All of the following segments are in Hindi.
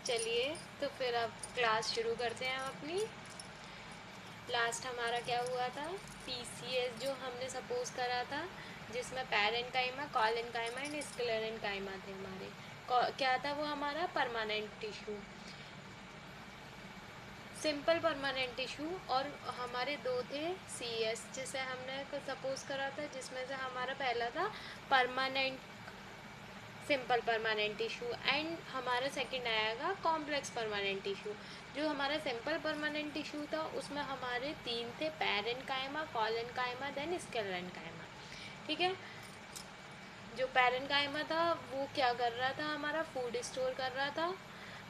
चलिए तो फिर अब क्लास शुरू करते हैं हम अपनी। लास्ट हमारा क्या हुआ था, पीसीएस जो हमने सपोज करा था, जिसमें पैरेन्काइमा, कॉलेन्काइमा एंड स्क्लेरेन्काइमा थे हमारे। क्या था वो हमारा permanent tissue, simple permanent tissue. और हमारे दो थे सीएस जिसे हमने सपोज करा था, जिसमें से हमारा पहला था permanent simple permanent tissue and हमारा सेकंड आएगा कॉम्प्लेक्स परमानेंट टिश्यू। जो हमारा सिंपल परमानेंट टिश्यू था उसमें हमारे तीन थे, पैरेन्काइमा, कॉलेन्काइमा देन स्क्लेरेन्काइमा। ठीक है, जो पैरेन्काइमा था वो क्या कर रहा था, हमारा फूड स्टोर कर रहा था।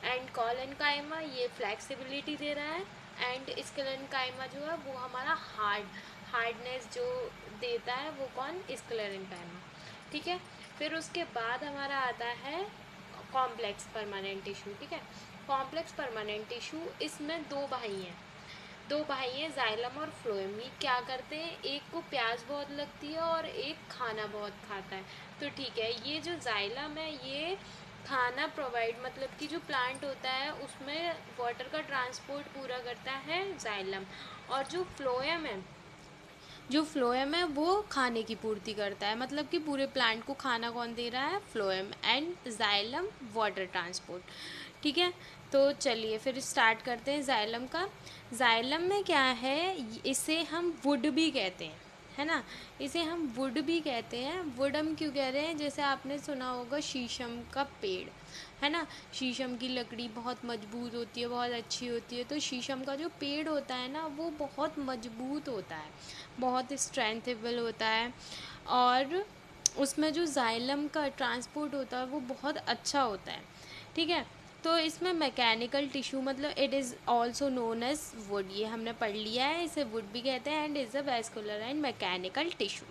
एंड कॉलेन्काइमा ये फ्लेक्सिबिलिटी दे रहा है। एंड स्क्लेरेन्काइमा जो है वो हमारा हार्डनेस जो देता है, वो कौन, स्क्लेरेन्काइमा। ठीक है, फिर उसके बाद हमारा आता है कॉम्प्लेक्स परमानेंट टिश्यू। ठीक है, कॉम्प्लेक्स परमानेंट टिश्यू, इसमें दो भाई हैं जाइलम और फ्लोएम। ये क्या करते हैं, एक को प्यास बहुत लगती है और एक खाना बहुत खाता है। तो ठीक है, ये जो जाइलम है ये खाना प्रोवाइड, मतलब कि जो प्लांट होता है उसमें वाटर का ट्रांसपोर्ट पूरा करता है जाइलम। और जो फ्लोएम है वो खाने की पूर्ति करता है, मतलब कि पूरे प्लांट को खाना कौन दे रहा है, phloem. And xylem water transport. ठीक है, तो चलिए फिर स्टार्ट करते हैं जाइलम का। जाइलम में क्या है, इसे हम वुड भी कहते हैं, है ना। इसे हम वुड भी कहते हैं। वुड हम क्यों कह रहे हैं, जैसे आपने सुना होगा शीशम का पेड़, है ना। शीशम की लकड़ी बहुत मजबूत होती है, बहुत अच्छी होती है। तो शीशम का जो पेड़ होता है ना वो बहुत मजबूत होता है, बहुत स्ट्रेंथेबल होता है। और उसमें जो जाइलम का ट्रांसपोर्ट होता है वो बहुत अच्छा होता है। ठीक है, तो इसमें मैकेनिकल टिश्यू, मतलब it is also known as wood, ये हमने पढ़ लिया है, इसे वुड भी कहते हैं। And is a vascular and mechanical tissue.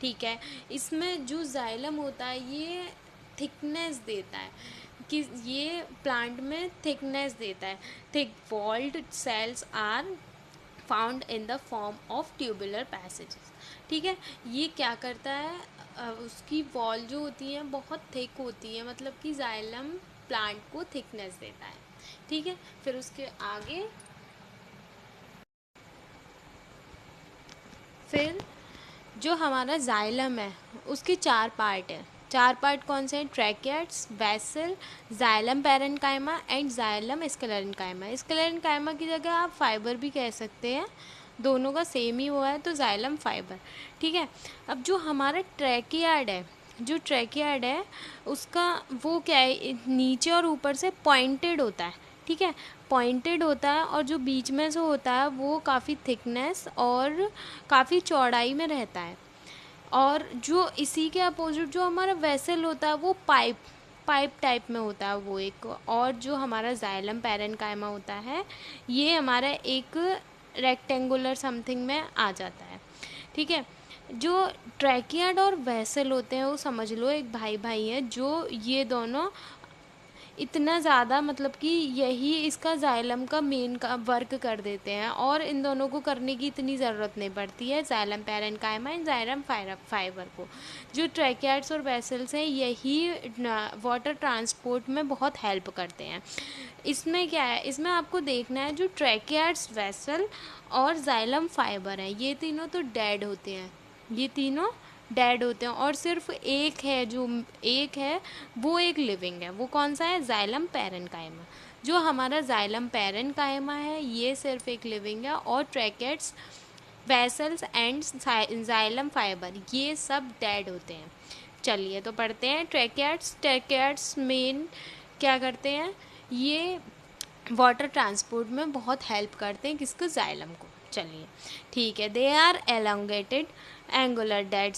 ठीक है, इसमें जो जाइलम होता है ये थिकनेस देता है, कि ये प्लांट में थिकनेस देता है। Thick walled cells are found in the form of tubular passages. ठीक है, ये क्या करता है, उसकी वॉल जो होती है बहुत थिक होती है, मतलब कि जाइलम प्लांट को थिकनेस देता है। ठीक है, फिर उसके आगे फिर जो हमारा जाइलम है उसके चार पार्ट हैं। चार पार्ट कौन से हैं, tracheids, vessel, xylem parenchyma and xylem sclerenchyma. Sclerenchyma की जगह आप फाइबर भी कह सकते हैं, दोनों का सेम ही हुआ है, तो जाइलम फाइबर। ठीक है, अब जो हमारा ट्रैकियाड है उसका वो क्या है, नीचे और ऊपर से पॉइंटेड होता है। ठीक है, पॉइंटेड होता है, और जो बीच में से होता है वो काफ़ी थिकनेस और काफ़ी चौड़ाई में रहता है। और जो इसी के अपोजिट जो हमारा वेसल होता है वो पाइप टाइप में होता है वो एक। और जो हमारा जाइलम पैरेन्काइमा होता है ये हमारा एक रेक्टेंगुलर समथिंग में आ जाता है। ठीक है, जो ट्रैकियाड और वेसल होते हैं वो समझ लो एक भाई भाई हैं, जो ये दोनों इतना ज़्यादा, मतलब कि यही इसका जाइलम का मेन का वर्क कर देते हैं, और इन दोनों को करने की इतनी ज़रूरत नहीं पड़ती है, xylem parenchyma and xylem fibre को। जो ट्रैकियाड्स और वेसल्स हैं यही वाटर ट्रांसपोर्ट में बहुत हेल्प करते हैं। इसमें क्या है, इसमें आपको देखना है जो ट्रैकियाड्स, वेसल और जाइलम फाइबर है ये तीनों तो डेड होते हैं, ये तीनों डेड होते हैं, और सिर्फ एक है वो एक लिविंग है। वो कौन सा है, जाइलम पैरेन्काइमा। जो हमारा जाइलम पैरेन्काइमा है ये सिर्फ एक लिविंग है, और tracheids, vessels and xylem fibre ये सब डेड होते हैं। चलिए तो पढ़ते हैं ट्रैकेट्स मेन क्या करते हैं, ये वाटर ट्रांसपोर्ट में बहुत हेल्प करते हैं, किसको, जाइलम को। चलिए ठीक है, they are elongated angular dead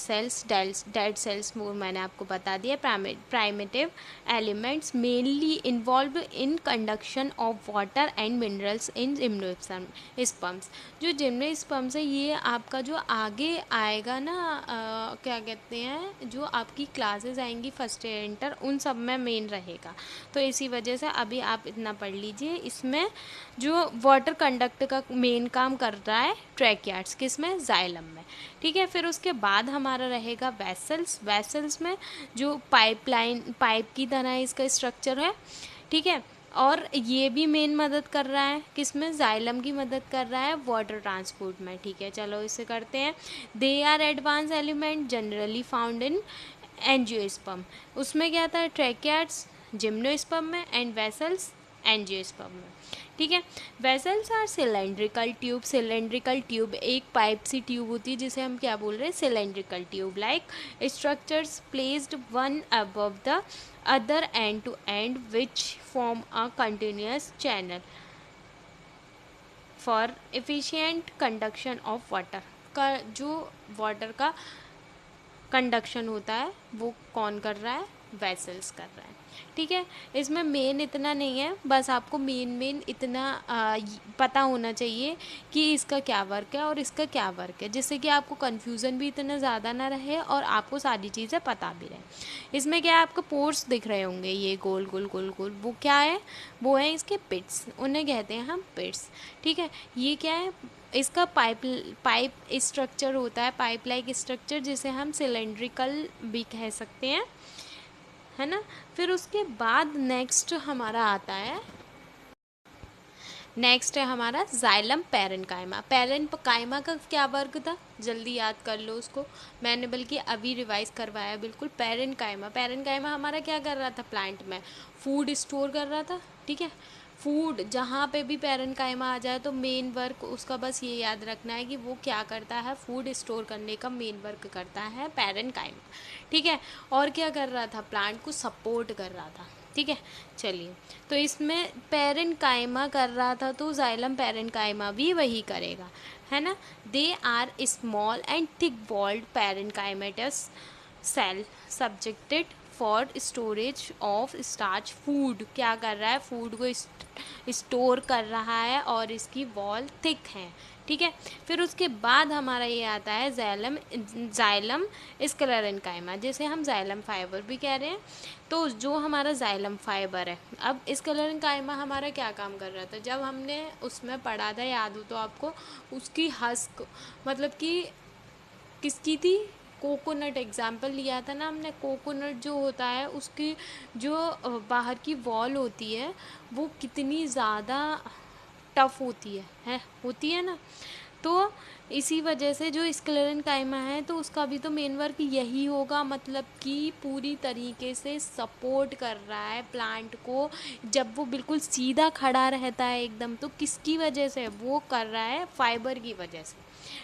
cells वो मैंने आपको बता दिया। Primitive elements mainly involve in conduction of water and minerals in gymnosperms. जो जिम्नोस्पर्म्स है ये आपका जो आगे आएगा ना, क्या कहते हैं, जो आपकी क्लासेस आएंगी फर्स्ट ईयर इंटर उन सब में मेन रहेगा। तो इसी वजह से अभी आप इतना पढ़ लीजिए। इसमें जो वाटर कंडक्ट का मेन काम कर रहा है ट्रैकियाड्स, किस में, जाइलम में। ठीक है, फिर उसके बाद हमारा रहेगा वेसल्स में जो पाइप की तरह इसका स्ट्रक्चर है। ठीक है, और ये भी मेन मदद कर रहा है किसमें, जाइलम की मदद कर रहा है वाटर ट्रांसपोर्ट में। ठीक है, चलो इसे करते हैं। They are advance element generally found in angiosperm. उसमें क्या था, ट्रैकियाट्स जिम्नोस्पर्म में, एंड वेसल्स एंजियोस्पर्म में। ठीक है, vessels are cylindrical tube. Cylindrical tube एक पाइप सी ट्यूब होती है जिसे हम क्या बोल रहे हैं, cylindrical tube. Like structures placed one above the other end to end which form a continuous channel for efficient conduction of water। का जो वाटर का कंडक्शन होता है वो कौन कर रहा है, वेसल्स कर रहा है। ठीक है, इसमें मेन इतना नहीं है, बस आपको मेन इतना पता होना चाहिए कि इसका क्या वर्क है और इसका क्या वर्क है, जिससे कि आपको कन्फ्यूज़न भी इतना ज़्यादा ना रहे और आपको सारी चीज़ें पता भी रहे। इसमें क्या है, आपको पोर्स दिख रहे होंगे ये गोल गोल गोल गोल, वो क्या है, वो है इसके पिट्स, उन्हें कहते हैं हम पिट्स। ठीक है, ये क्या है, इसका पाइप स्ट्रक्चर होता है, पाइप लाइक स्ट्रक्चर, जिसे हम सिलेंड्रिकल भी कह सकते हैं, है ना। फिर उसके बाद नेक्स्ट हमारा आता है, नेक्स्ट है हमारा जाइलम पैरेन्काइमा। पैरेन्काइमा का क्या वर्क था, जल्दी याद कर लो उसको, मैंने बल्कि अभी रिवाइज करवाया बिल्कुल। पैरेन्काइमा हमारा क्या कर रहा था, प्लांट में फूड स्टोर कर रहा था। ठीक है, फूड जहाँ पे भी पैरेन्काइमा आ जाए तो मेन वर्क उसका बस ये याद रखना है कि वो क्या करता है, फूड स्टोर करने का मेन वर्क करता है पैरेन्काइमा। ठीक है, और क्या कर रहा था, प्लांट को सपोर्ट कर रहा था। ठीक है, चलिए, तो इसमें पैरेन्काइमा कर रहा था तो जाइलम पैरेन्काइमा भी वही करेगा, है ना। They are small and thick walled parenchymatous cell subjected for storage of starch. Food क्या कर रहा है, फूड को स्टोर कर रहा है और इसकी वॉल थिक है। ठीक है, फिर उसके बाद हमारा ये आता है जाइलम स्क्लेरेन्काइमा, जिसे हम जाइलम फाइबर भी कह रहे हैं। तो जो हमारा जाइलम फाइबर है, अब स्क्लेरेन्काइमा हमारा क्या काम कर रहा था, जब हमने उसमें पढ़ा था, याद हो तो आपको, उसकी हस्क मतलब कि किसकी थी, कोकोनट एग्जाम्पल लिया था ना हमने। कोकोनट जो होता है उसकी जो बाहर की वॉल होती है वो कितनी ज़्यादा टफ होती है ना। तो इसी वजह से जो स्क्लेरेन्काइमा है तो उसका भी तो मेन वर्क यही होगा, मतलब कि पूरी तरीके से सपोर्ट कर रहा है प्लांट को। जब वो बिल्कुल सीधा खड़ा रहता है एकदम, तो किसकी वजह से वो कर रहा है, फाइबर की वजह से।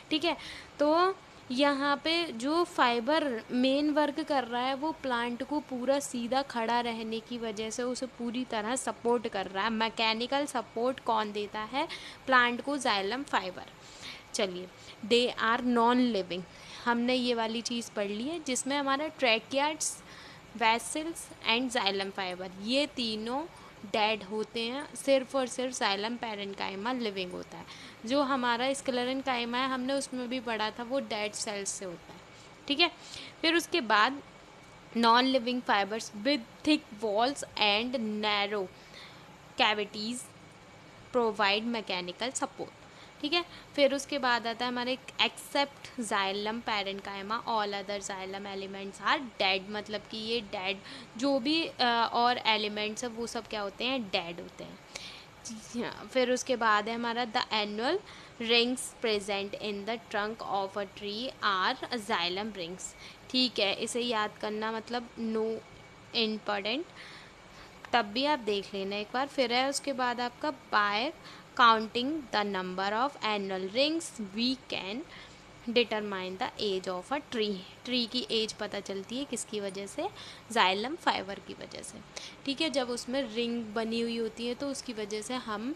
ठीक है, तो यहाँ पे जो फाइबर मेन वर्क कर रहा है वो प्लांट को पूरा सीधा खड़ा रहने की वजह से उसे पूरी तरह सपोर्ट कर रहा है। मैकेनिकल सपोर्ट कौन देता है प्लांट को, जाइलम फाइबर। चलिए, दे आर नॉन लिविंग, हमने ये वाली चीज़ पढ़ ली है, जिसमें हमारा ट्रैकियाट्स, वेसल्स एंड जाइलम फाइबर ये तीनों डेड होते हैं, सिर्फ और सिर्फ जाइलम पैरेन्काइमा लिविंग होता है। जो हमारा स्क्लेरेन्काइमा है हमने उसमें भी पढ़ा था, वो डेड सेल्स से होता है। ठीक है, फिर उसके बाद non living fibres with thick walls and narrow cavities provide mechanical support. ठीक है, फिर उसके बाद आता है हमारे except xylem parenchyma all other xylem elements are dead, मतलब कि ये डेड जो भी और एलिमेंट्स है वो सब क्या होते हैं, डेड होते हैं। फिर उसके बाद है हमारा the annual rings present in the trunk of a tree are xylem rings. ठीक है, इसे याद करना मतलब नो इम्पोर्टेंट, तब भी आप देख लेना एक बार। फिर है उसके बाद आपका by counting the number of annual rings we can determine the age of a tree. Tree की एज पता चलती है किसकी वजह से, जाइलम फाइबर की वजह से। ठीक है, जब उसमें रिंग बनी हुई होती है तो उसकी वजह से हम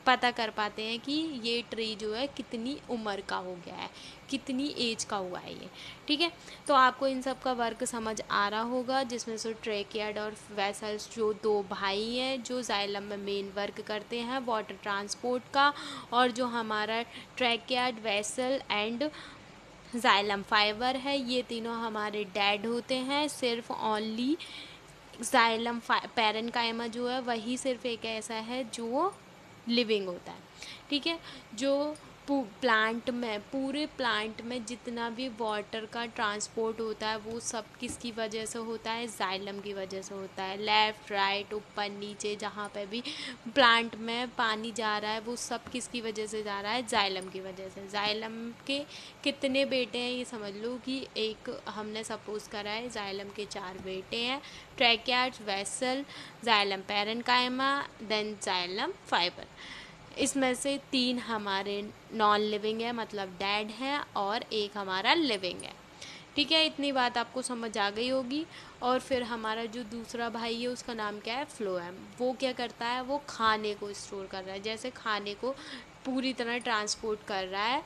पता कर पाते हैं कि ये ट्री जो है कितनी उम्र का हो गया है, कितनी एज का हुआ है ये। ठीक है, तो आपको इन सब का वर्क समझ आ रहा होगा, जिसमें से ट्रैकियाड और वेसल्स जो दो भाई हैं जो जाइलम में मेन वर्क करते हैं वाटर ट्रांसपोर्ट का, और जो हमारा ट्रैकियाड, वेसल एंड जाइलम फाइबर है ये तीनों हमारे डेड होते हैं। सिर्फ ओनली जाइलम पैरेन्काइमा जो है वही सिर्फ एक ऐसा है जो लिविंग होता है। ठीक है, जो प्लांट में, पूरे प्लांट में जितना भी वाटर का ट्रांसपोर्ट होता है वो सब किसकी वजह से होता है, जाइलम की वजह से होता है। लेफ़्ट राइट ऊपर नीचे जहाँ पे भी प्लांट में पानी जा रहा है वो सब किसकी वजह से जा रहा है, जाइलम की वजह से। जाइलम के कितने बेटे हैं ये समझ लो कि एक हमने सपोज करा है जाइलम के 4 बेटे हैं, tracheids, vessel, xylem parenchyma, then xylem fibre. इसमें से 3 हमारे नॉन लिविंग है मतलब डेड हैं और एक हमारा लिविंग है। ठीक है, इतनी बात आपको समझ आ गई होगी। और फिर हमारा जो दूसरा भाई है उसका नाम क्या है, फ्लोएम। वो क्या करता है, वो खाने को स्टोर कर रहा है, जैसे खाने को पूरी तरह ट्रांसपोर्ट कर रहा है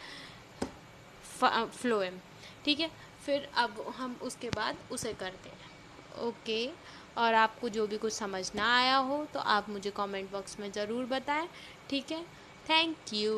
फ्लोएम। ठीक है, फिर अब हम उसके बाद उसे करते हैं। ओके, और आपको जो भी कुछ समझ ना आया हो तो आप मुझे कमेंट बॉक्स में ज़रूर बताएं। ठीक है, थैंक यू।